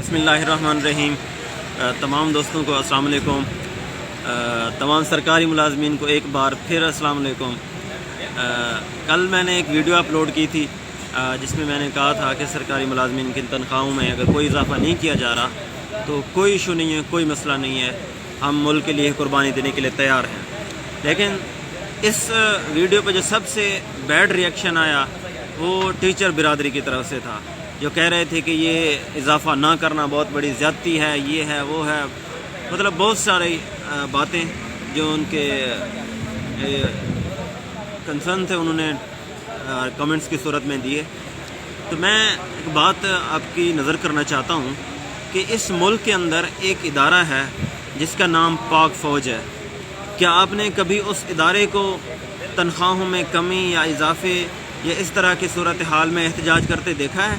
بسم اللہ الرحمن الرحیم۔ تمام دوستوں کو السلام علیکم۔ تمام سرکاری ملازمین کو ایک بار پھر السلام علیکم۔ کل میں نے ایک ویڈیو اپلوڈ کی تھی جس میں میں نے کہا تھا کہ سرکاری ملازمین کی تنخواہوں میں اگر کوئی اضافہ نہیں کیا جا رہا تو کوئی ایشو نہیں ہے، کوئی مسئلہ نہیں ہے، ہم ملک کے لیے قربانی دینے کے لیے تیار ہیں۔ لیکن اس ویڈیو پہ جو سب سے بیڈ ریئیکشن آیا وہ ٹیچر برادری کی طرف سے تھا، جو کہہ رہے تھے کہ یہ اضافہ نہ کرنا بہت بڑی زیادتی ہے، یہ ہے وہ ہے، مطلب بہت ساری باتیں جو ان کے کنسرن تھے انہوں نے کمنٹس کی صورت میں دیے۔ تو میں ایک بات آپ کی نظر کرنا چاہتا ہوں کہ اس ملک کے اندر ایک ادارہ ہے جس کا نام پاک فوج ہے۔ کیا آپ نے کبھی اس ادارے کو تنخواہوں میں کمی یا اضافے یا اس طرح کی صورتحال میں احتجاج کرتے دیکھا ہے؟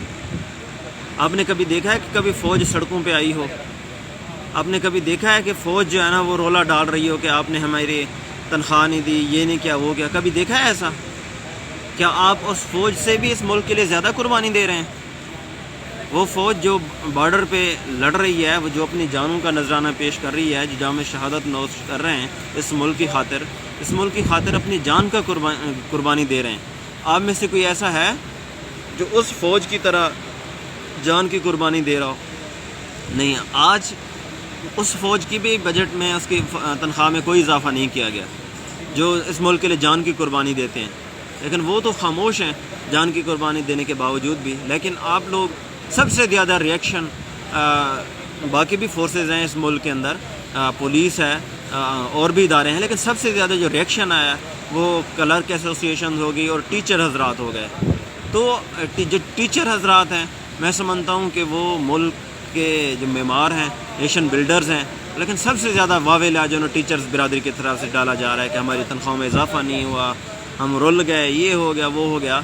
آپ نے کبھی دیکھا ہے کہ کبھی فوج سڑکوں پہ آئی ہو؟ آپ نے کبھی دیکھا ہے کہ فوج جو ہے نا وہ رولا ڈال رہی ہو کہ آپ نے ہماری تنخواہ نہیں دی، یہ نہیں کیا وہ کیا؟ کبھی دیکھا ہے ایسا؟ کیا آپ اس فوج سے بھی اس ملک کے لیے زیادہ قربانی دے رہے ہیں؟ وہ فوج جو بارڈر پہ لڑ رہی ہے، وہ جو اپنی جانوں کا نذرانہ پیش کر رہی ہے، جو جام شہادت نوش کر رہے ہیں اس ملک کی خاطر اپنی جان کا قربانی دے رہے ہیں۔ آپ میں سے کوئی ایسا ہے جو اس فوج کی طرح جان کی قربانی دے رہا ہو؟ نہیں۔ آج اس فوج کی بھی بجٹ میں اس کی تنخواہ میں کوئی اضافہ نہیں کیا گیا جو اس ملک کے لیے جان کی قربانی دیتے ہیں، لیکن وہ تو خاموش ہیں جان کی قربانی دینے کے باوجود بھی۔ لیکن آپ لوگ سب سے زیادہ ریئیکشن باقی بھی فورسز ہیں اس ملک کے اندر، پولیس ہے اور بھی ادارے ہیں، لیکن سب سے زیادہ جو ریئیکشن آیا وہ کلرک ایسوسیشن ہوگی اور ٹیچر حضرات ہو گئے۔ تو جو ٹیچر حضرات ہیں میں سمجھتا ہوں کہ وہ ملک کے جو معمار ہیں، نیشن بلڈرز ہیں، لیکن سب سے زیادہ واویلا جو نا ٹیچرز برادری کی طرف سے ڈالا جا رہا ہے کہ ہماری تنخواہوں میں اضافہ نہیں ہوا، ہم رل گئے، یہ ہو گیا وہ ہو گیا۔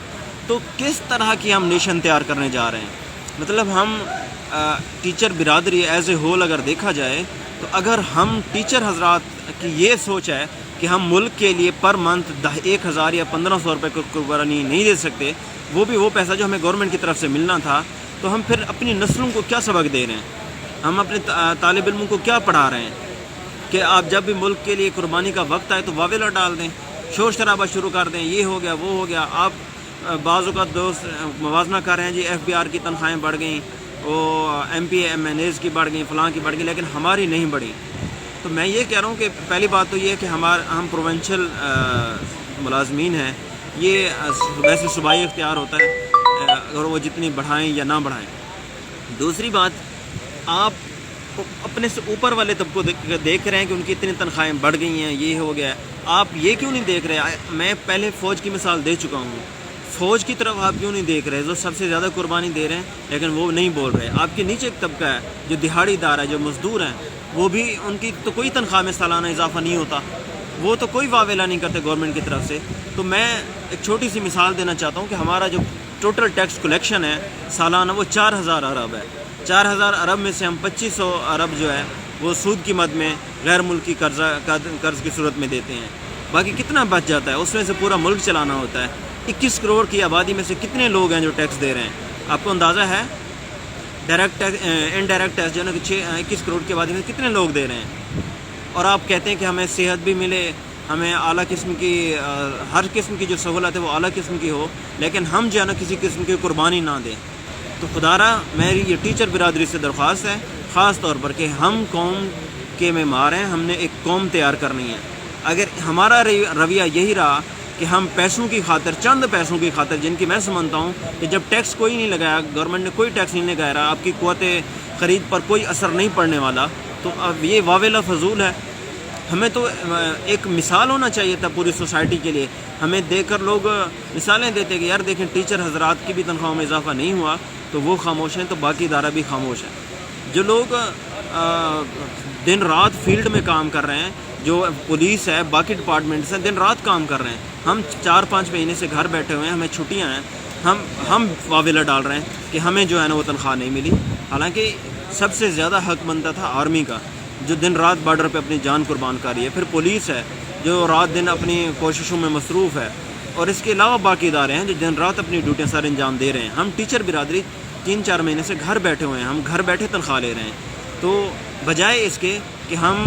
تو کس طرح کی ہم نیشن تیار کرنے جا رہے ہیں؟ مطلب ہم ٹیچر برادری ایز اے ہول اگر دیکھا جائے تو اگر ہم ٹیچر حضرات کی یہ سوچ ہے کہ ہم ملک کے لیے پر منتھ 1000 یا 1500 روپے کو قربانی نہیں دے سکتے، وہ بھی وہ پیسہ جو ہمیں گورنمنٹ کی طرف سے ملنا تھا، تو ہم پھر اپنی نسلوں کو کیا سبق دے رہے ہیں؟ ہم اپنے طالب علموں کو کیا پڑھا رہے ہیں کہ آپ جب بھی ملک کے لیے قربانی کا وقت آئے تو واویلا ڈال دیں، شور شرابہ شروع کر دیں، یہ ہو گیا وہ ہو گیا۔ آپ بعض اوقات دوست موازنہ کر رہے ہیں، جی FBR کی تنخواہیں بڑھ گئیں، وہ MP MNAs کی بڑھ گئیں، فلاں کی بڑھ گئیں، لیکن ہماری نہیں بڑھی۔ تو میں یہ کہہ رہا ہوں کہ پہلی بات تو یہ ہے کہ ہم پروونشل ملازمین ہیں، یہ ویسے صوبائی اختیار ہوتا ہے اگر وہ جتنی بڑھائیں یا نہ بڑھائیں۔ دوسری بات، آپ اپنے سے اوپر والے طبقوں دیکھ رہے ہیں کہ ان کی اتنی تنخواہیں بڑھ گئی ہیں، یہ ہو گیا، آپ یہ کیوں نہیں دیکھ رہے؟ میں پہلے فوج کی مثال دے چکا ہوں، فوج کی طرف آپ کیوں نہیں دیکھ رہے جو سب سے زیادہ قربانی دے رہے ہیں لیکن وہ نہیں بول رہے؟ آپ کے نیچے ایک طبقہ ہے جو دہاڑی دار ہے، جو مزدور ہیں، وہ بھی ان کی تو کوئی تنخواہ میں سالانہ اضافہ نہیں ہوتا، وہ تو کوئی واویلا نہیں کرتے گورنمنٹ کی طرف سے۔ تو میں ایک چھوٹی سی مثال دینا چاہتا ہوں کہ ہمارا جو ٹوٹل ٹیکس کلیکشن ہے سالانہ وہ 4000 ارب ہے۔ 4000 ارب میں سے ہم 2500 ارب جو ہے وہ سود کی مد میں غیر ملکی قرض کی صورت میں دیتے ہیں۔ باقی کتنا بچ جاتا ہے؟ اس میں سے پورا ملک چلانا ہوتا ہے۔ 21 کروڑ کی آبادی میں سے کتنے لوگ ہیں جو ٹیکس دے رہے ہیں؟ آپ کو اندازہ ہے؟ ڈائریکٹ ٹیکس، انڈائریکٹ ٹیکس جو ہے نا 21 کروڑ کی آبادی میں کتنے لوگ دے رہے ہیں؟ اور آپ کہتے ہیں کہ ہمیں صحت بھی ملے، ہمیں اعلیٰ قسم کی ہر قسم کی جو سہولت ہے وہ اعلیٰ قسم کی ہو، لیکن ہم جو ہے نا کسی قسم کی قربانی نہ دیں۔ تو خدا را میری یہ ٹیچر برادری سے درخواست ہے خاص طور پر کہ ہم قوم کے معمار ہیں، ہم نے ایک قوم تیار کرنی ہے۔ اگر ہمارا رویہ یہی رہا کہ ہم پیسوں کی خاطر، چند پیسوں کی خاطر، جن کی میں سمجھتا ہوں کہ جب ٹیکس کوئی نہیں لگایا، گورنمنٹ نے کوئی ٹیکس نہیں لگایا رہا، آپ کی قوت خرید پر کوئی اثر نہیں پڑنے والا، تو اب یہ واویلا فضول ہے۔ ہمیں تو ایک مثال ہونا چاہیے تھا پوری سوسائٹی کے لیے۔ ہمیں دیکھ کر لوگ مثالیں دیتے کہ یار دیکھیں ٹیچر حضرات کی بھی تنخواہوں میں اضافہ نہیں ہوا تو وہ خاموش ہیں، تو باقی ادارہ بھی خاموش ہے۔ جو لوگ دن رات فیلڈ میں کام کر رہے ہیں، جو پولیس ہے، باقی ڈپارٹمنٹس ہیں، دن رات کام کر رہے ہیں، ہم 4-5 مہینے سے گھر بیٹھے ہوئے ہیں، ہمیں چھٹیاں ہیں، ہم واویلا ڈال رہے ہیں کہ ہمیں جو ہے نا وہ تنخواہ نہیں ملی، حالانکہ سب سے زیادہ حق بنتا تھا آرمی کا جو دن رات بارڈر پہ اپنی جان قربان کر رہی ہے، پھر پولیس ہے جو رات دن اپنی کوششوں میں مصروف ہے، اور اس کے علاوہ باقی ادارے ہیں جو دن رات اپنی ڈیوٹیاں سر انجام دے رہے ہیں۔ ہم ٹیچر برادری 3-4 مہینے سے گھر بیٹھے ہوئے ہیں، ہم گھر بیٹھے تنخواہ لے رہے ہیں، تو بجائے اس کے کہ ہم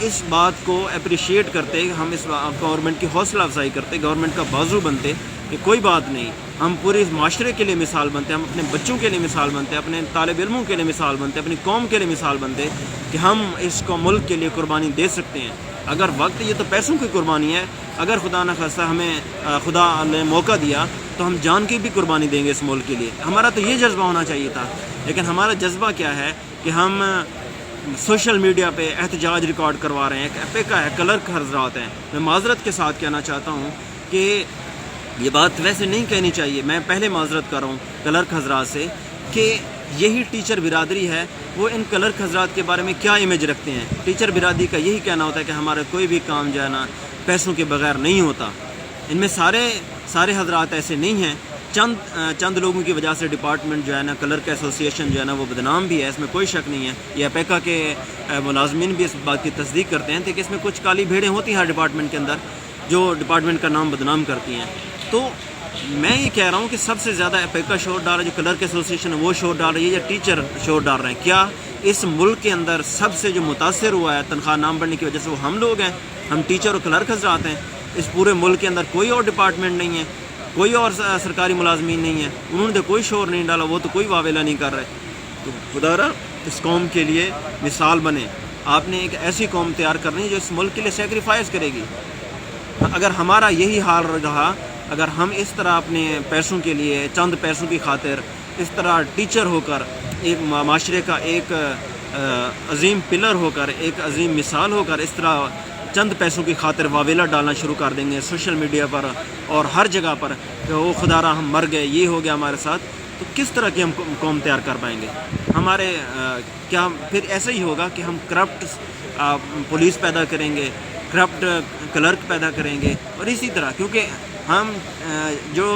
اس بات کو اپریشیٹ کرتے، ہم اس گورنمنٹ کی حوصلہ افزائی کرتے، گورنمنٹ کا بازو بنتے کہ کوئی بات نہیں، ہم پورے معاشرے کے لیے مثال بنتے، ہم اپنے بچوں کے لیے مثال بنتے، اپنے طالب علموں کے لیے مثال بنتے، اپنی قوم کے لیے مثال بنتے کہ ہم اس کو ملک کے لیے قربانی دے سکتے ہیں۔ اگر وقت، یہ تو پیسوں کی قربانی ہے، اگر خدا نہ خواستہ ہمیں خدا نے موقع دیا تو ہم جان کی بھی قربانی دیں گے اس ملک کے لیے۔ ہمارا تو یہ جذبہ ہونا چاہیے تھا، لیکن ہمارا جذبہ کیا ہے کہ ہم سوشل میڈیا پہ احتجاج ریکارڈ کروا رہے ہیں، ایک اپیکا ہے، کلرک حضرات ہیں۔ میں معذرت کے ساتھ کہنا چاہتا ہوں کہ یہ بات ویسے نہیں کہنی چاہیے، میں پہلے معذرت کر رہا ہوں کلرک حضرات سے کہ یہی ٹیچر برادری ہے، وہ ان کلرک حضرات کے بارے میں کیا امیج رکھتے ہیں۔ ٹیچر برادری کا یہی کہنا ہوتا ہے کہ ہمارا کوئی بھی کام جو ہے نا پیسوں کے بغیر نہیں ہوتا۔ ان میں سارے حضرات ایسے نہیں ہیں، چند لوگوں کی وجہ سے ڈپارٹمنٹ جو ہے نا، کلرک ایسوسیشن جو ہے نا وہ بدنام بھی ہے، اس میں کوئی شک نہیں ہے۔ یہ اپیکا کے ملازمین بھی اس بات کی تصدیق کرتے ہیں کہ اس میں کچھ کالی بھیڑیں ہوتی ہیں ہر ڈپارٹمنٹ کے اندر جو ڈپارٹمنٹ کا نام بدنام کرتی ہیں۔ تو میں یہ کہہ رہا ہوں کہ سب سے زیادہ اپیکا شور ڈال رہا ہے، جو کلرک ایسوسیشن ہے وہ شور ڈال رہی ہے، یا ٹیچر شور ڈال رہے ہیں؟ کیا اس ملک کے اندر سب سے جو متاثر ہوا ہے تنخواہ نام بڑھنے کی وجہ سے وہ ہم لوگ ہیں، ہم ٹیچر اور کلرک حضرات ہیں؟ اس پورے ملک کے اندر کوئی اور ڈپارٹمنٹ نہیں ہے، کوئی اور سرکاری ملازمین نہیں ہے، انہوں نے تو کوئی شور نہیں ڈالا، وہ تو کوئی واویلہ نہیں کر رہے۔ تو خدا را اس قوم کے لیے مثال بنے۔ آپ نے ایک ایسی قوم تیار کرنی ہے جو اس ملک کے لیے سیکریفائز کرے گی۔ اگر ہمارا یہی حال رہا، اگر ہم اس طرح اپنے پیسوں کے لیے، چند پیسوں کی خاطر اس طرح ٹیچر ہو کر، ایک معاشرے کا ایک عظیم پلر ہو کر، ایک عظیم مثال ہو کر اس طرح چند پیسوں کی خاطر واویلا ڈالنا شروع کر دیں گے سوشل میڈیا پر اور ہر جگہ پر کہ وہ خدا را ہم مر گئے، یہ ہو گیا ہمارے ساتھ، تو کس طرح کی ہم قوم تیار کر پائیں گے؟ ہمارے کیا پھر ایسا ہی ہوگا کہ ہم کرپٹ پولیس پیدا کریں گے، کرپٹ کلرک پیدا کریں گے، اور اسی طرح، کیونکہ ہم جو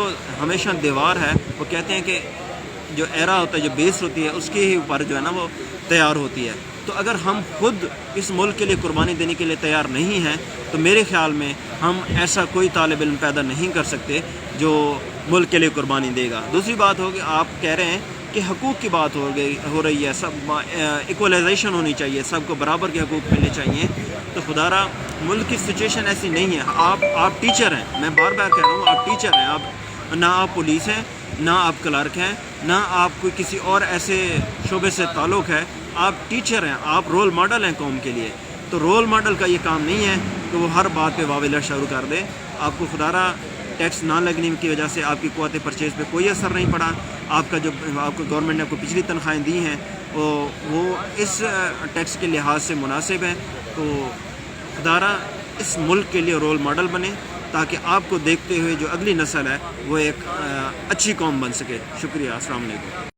ہمیشہ دیوار ہے وہ کہتے ہیں کہ جو ایرا ہوتا ہے، جو بیس ہوتی ہے، اس کے ہی اوپر جو ہے نا وہ تیار ہوتی ہے۔ تو اگر ہم خود اس ملک کے لیے قربانی دینے کے لیے تیار نہیں ہیں تو میرے خیال میں ہم ایسا کوئی طالب علم پیدا نہیں کر سکتے جو ملک کے لیے قربانی دے گا۔ دوسری بات ہوگی، آپ کہہ رہے ہیں کہ حقوق کی بات ہو رہی ہے، سب ایکولائزیشن ہونی چاہیے، سب کو برابر کے حقوق ملنے چاہیے۔ تو خدا را ملک کی سچویشن ایسی نہیں ہے۔ آپ ٹیچر ہیں، میں بار بار کہہ رہا ہوں، آپ ٹیچر ہیں، آپ نہ آپ پولیس ہیں، نہ آپ کلرک ہیں، نہ آپ کوئی کسی اور ایسے شعبے سے تعلق ہے، آپ ٹیچر ہیں، آپ رول ماڈل ہیں قوم کے لیے۔ تو رول ماڈل کا یہ کام نہیں ہے کہ وہ ہر بات پہ واویلا شروع کر دے۔ آپ کو خدا را ٹیکس نہ لگنے کی وجہ سے آپ کی قوت پرچیز پہ کوئی اثر نہیں پڑا، آپ کو گورنمنٹ نے آپ کو پچھلی تنخواہیں دی ہیں وہ اس ٹیکس کے لحاظ سے مناسب ہیں۔ تو خدا را اس ملک کے لیے رول ماڈل بنے تاکہ آپ کو دیکھتے ہوئے جو اگلی نسل ہے وہ ایک اچھی قوم بن سکے۔ شکریہ، السلام علیکم۔